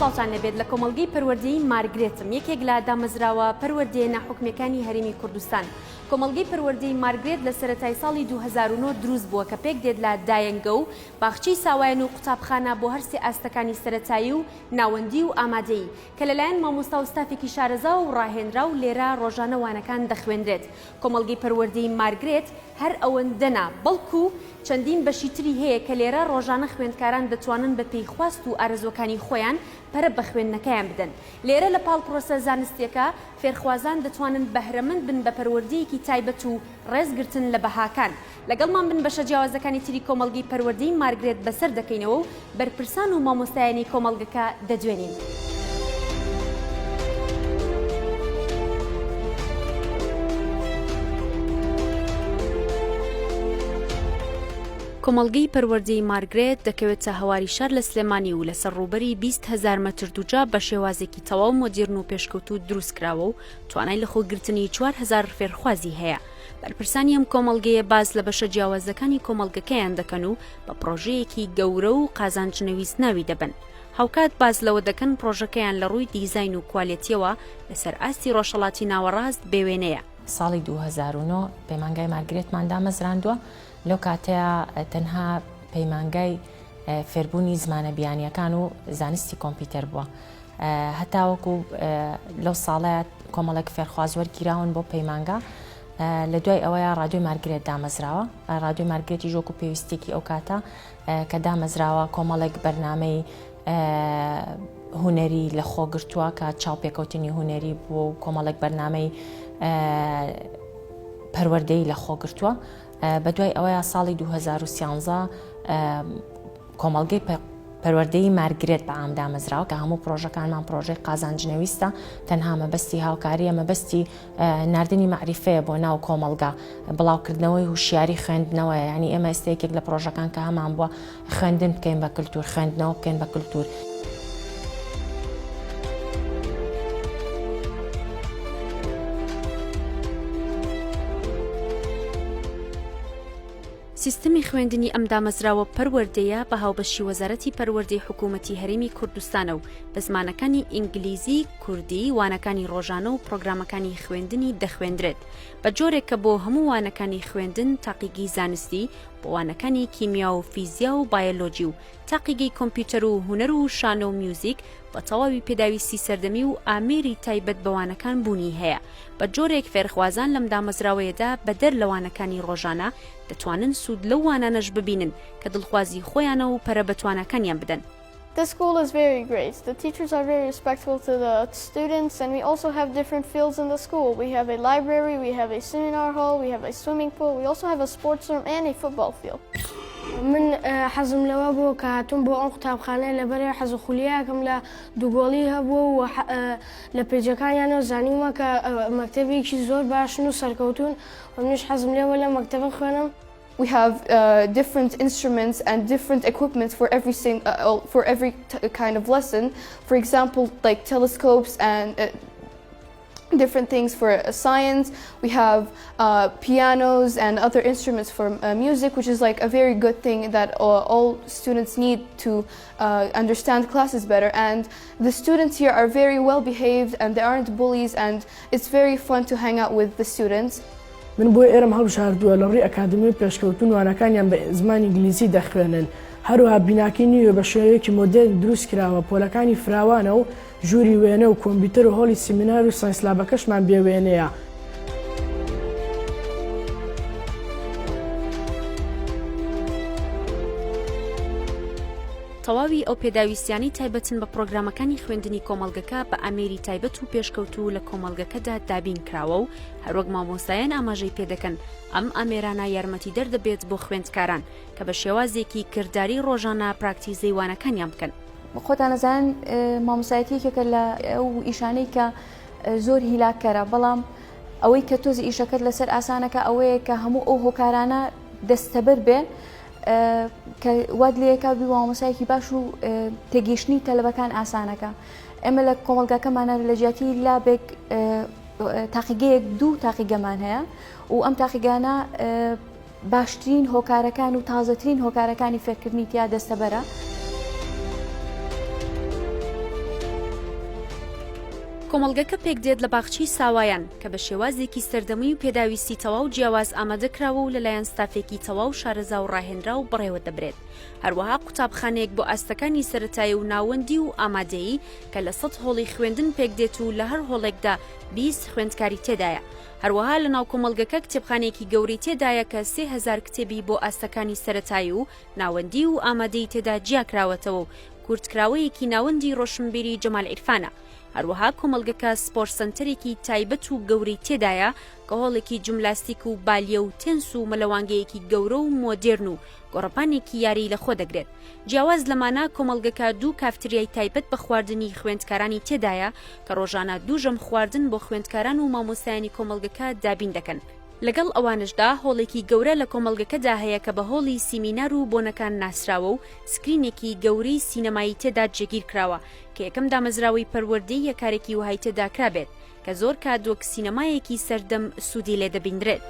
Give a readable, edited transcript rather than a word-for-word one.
ساڵتان لەبێت لە کۆمەڵگەی پەروەردەیی مارگرێتم یەکێک لە دامەزراوە پەروەردەیە ناحوکمیەکانی هەرێمی کوردستان. کۆمەڵگەی پەروەردەیی مارگرێت لە سەرەتای ساڵی 2009 دروست بووە کە پێک دێت لە دایەنگە و باخچەی ساوایان و قوتابخانە بۆ هەرسێ ئاستەکانی سەرەتایی و ناوەندی و ئامادەیی کە لەلایەن مامۆستا و ستافێکی شارەزا و ڕاهێنرا و لێرە ڕۆژانە وانەکان دەخوێنرێت. کۆمەڵگەی پەروەردەیی مارگرێت هەر ئەوەندەنا بەڵکو چەندین بەشی تری هەیە کە لێرە ڕۆژانە خوێندکاران دەتوانن بە پێی خواست و ئارەزوەکانی خۆیان پەرە بە خوێندنەکەیان بدەن. لێرە لە پاڵ پرۆسە زانستیەکە فێرخوازان دەتوانن بەهرەمەند بن بە پەروەردەیەکی تایبەت و ڕێزگرتن لە بەهاکان. لەگەڵمان بن بەشە جیاوازەکانی تری کۆمەڵگەی پەروەردەیی مارگرێت بەسەر دەکەینەوە و بەرپرسان و مامۆستایانی کۆمەڵگەکە دەدوێنین. کۆمەڵگەی پەروەردەیی مارگرێت دەکەوێتە هەواری شار لە سلێمانی و لەسەر ڕووبەری 20,000 مەتر دووجا بە شێوازێکی تەواو مۆدیرن و پێشکەوتوو دروستکراوە و توانای لە خۆگرتنی 4,000 فێرخوازی هەیە. بەرپرسانی ئەم کۆمەڵگەیە باز لە بەشە جیاوازەکانی کۆمەڵگەکەیان دەکەن و بە پرۆژەیەکی گەورە و قازانجنەویست ناوی دەبن. هاوکات باز لەوە دەکەن پرۆژەکەیان لە ڕووی دیزاین و کوالێتیەوە لەسەر ئاستی ڕۆژهەڵاتی ناوەڕاست بێوێنەیە. ساڵی 2009 پەیمانگای مارگرێتمان دامەزراندووە. لەو کاتەیە تەنها پەیمانگای فێربوونی زمانە بیانیەکان و زانستی کۆمپیوتەر بووە. هەتاوەکو لەو ساڵەیە کۆمەڵێک فێرخواز وەرگیراون بۆ پەیمانگا. لە دوای ئەوەیە ڕادیۆی مارگرێت دامەزراوە. ڕادیۆی مارگرێتی ژۆک و پێویستێکی ئەو کاتە کە دامەزراوە کۆمەڵێک بەرنامەی هونەری لە خۆگرتووە کە چاوپێکەوتنی هونەری بوو و کۆمەڵێک بەرنامەی پەروەردەیی لە خۆگرتووە. بە دوای ئەوەیە ساڵی 2013 کۆمەڵگەی پەروەردەیی مارگرێت بە ئام دامەزراوە کە هەموو پرۆژەکانمان پرۆژەی قازانجنەویستە، تەنها مەبەستی هاوکاریە، مەبەستی ناردنی معریفەیە بۆ ناو کۆمەڵگا، بڵاوکردنەوەی هوشیاری خوێندنەوەیە. یعنی ئێمە ئێستەیەکێک لە پرۆژەکان کە هەمان بووە خوێندن بکەین بە کلتور، خوێندنەوە بکەین بە کلتور. سیستمی خوێندنی ئەم دامەزراوە پەروەردەیە بە هاوبەشی وەزارەتی پەروەردەی حکوومەتی هەرێمی کوردستانە و بە زمانەکانی ئینگلیزی، کوردی، وانەکانی ڕۆژانە و پرۆگرامەکانی خوێندنی دەخوێندرێت بە جۆرێک کە بۆ هەموو وانەکانی خوێندن تاقیگەی زانستی، بۆ وانەکانی کیمیا و فیزیا و بایۆلۆجی و تاقیگەی کۆمپیوتەر و هونەر و شانە و میوزیک بە تەواوی پێداویستی سەردەمی و ئامێری تایبەت بەوانەکان بوونی هەیە. بە جۆرێک فێرخوازان لەم دامەزراوەیەدا بەدەر لەوانەکانی ڕۆژانە دەتوانن سوود لەو وانانەش ببینن کە دڵخوازی خۆیانە و پەرە بەتوانەکانیان بدەن. The school is very great. The teachers are very respectful to the students, and we also have different fields in the school. We have a library, we have a seminar hall, we have a swimming pool, we also have a sports room and a football field. من حەزم لەوە بوو کە هاتووم بۆ ئەم قوتابخانەیە لەبەرەوە حەزە خولیاکەم لە دووگۆڵی هەبوو و لە پێجەکانیانەوە زانیومە کە مەکتەبێکی زۆر باشن و سەرکەوتون و منیش حەزم لێوە لە مەکتەبە خوێنم. We have different instruments and different equipment for every kind of lesson. For example, like telescopes and different things for science. We have pianos and other instruments for music, which is like a very good thing that all students need to understand classes better. And the students here are very well behaved and they aren't bullies, and it's very fun to hang out with the students. من بۆ ئێرەم هەڵبژاردووە لە ڕێی ئەکادمی پێشکەوتن وانەکانیان بە زمانی ئینگلیزی دەخوێنن. هەروها بیناکی نیوە بە شێوەیەکی مۆدێرن دروست کراوە، پۆلەکانی فراوانە و ژووری وێنە و کۆمپیوتەر و هۆڵی سیمینار و ساینس لابەکەشمان بێوێنەیە. تەواوی ئەو پێداویستیانی تایبەتن بە پرۆگرامەکانی خوێندنی کۆمەڵگەکە بە ئامێری تایبەت و پێشکەوتوو لە کۆمەڵگەکەدا دابین کراوە و هەروەک مامۆستایان ئاماژەی پێدەکەن ئەم ئامێرانە یارمەتی دەردەبێت بۆ خوێندکاران کە بە شێوازێکی کردداری ڕۆژانە پراکتیزەی وانەکانیان بکەن. خۆتان نەزانن مامۆستایەتیەکێکە لە ئەو ئیشانەی کە زۆر هیلاکەرە، بەڵام ئەوەی کە تۆزی ئیشەکەت لەسەر ئاسانەکە ئەوەیە کە هەموو ئەو هۆکارانە دەستەبەر بێن کە واد لەیەکا بی مامۆستایەکی باش و تێگەیشتنی تەلەبەکان ئاسانەکە. ئێمە لە کۆمەڵگەکەمانە لە جیاتی لابێک تاقیگەیەک دوو تاقیگەمان هەیە و ئەم تاقیگانە باشترین هۆکارەکان و تازەترین هۆکارەکانی فێرکردنی تیا دەستەبەرە. کۆمەڵگەکە پێک دێت لە باخچی ساوایان کە بە شێوازێکی سەردەمی و پێداویستی تەواو جیاواز ئامادەکراوە و لەلایەن ستافێکی تەواو شارەزا و ڕاهێنرا و بڕێوە دەبرێت. هەروەها قوتابخانەیەک بۆ ئاستەکانی سەرەتایی و ناوەندی و ئامادەیی کە لە 100 هۆڵی خوێندن پێک دێت و لە هەر هۆڵێکدا 20 خوێندکاری تێدایە. هەروەها لە ناو کۆمەڵگەکە کتێبخانەیەکی گەوری تێدایە کە 3000 کتێبی بۆ ئاستەکانی سەرەتایی و ناوەندی و ئامادەی تێدا جیاکراوەتەوە و کورتکراوەیەکی ناوەندی ڕۆشنبیری جەمال عیرفانە. هەروەها کۆمەڵگەکە سپۆرت سنتەرێکی تایبەت و گەورەی تێدایە کە هۆڵێکی جیمناستیک و بالیە و تێنس و مەلەوانگەیەکی گەورە و مۆدێرن و گۆڕەپانێکی یاری لەخۆ دەگرێت. جیاواز لەمانە کۆمەڵگەکە 2 کافتریای تایبەت بە خواردنی خوێندکارانی تێدایە کە ڕۆژانە 2 ژەم خواردن بۆ خوێندکاران و مامۆستایانی کۆمەڵگەکە دابین دەکەن. لەگەڵ ئەوانشدا هۆڵێکی گەورە لە کۆمەڵگەکەدا هەیە کە بە هۆڵی سیمینار و بۆنەکان ناسراوە و سکرینێکی گەورەی سینەمایی تێدا جێگیر کراوە کە یەکەم دامەزراوی پەروەردەی یەکارێکی وهای تێدا کرابێت کە زۆر کاتوەک سینەمایەکی سەردەم سوودی لێ دەبیندرێت.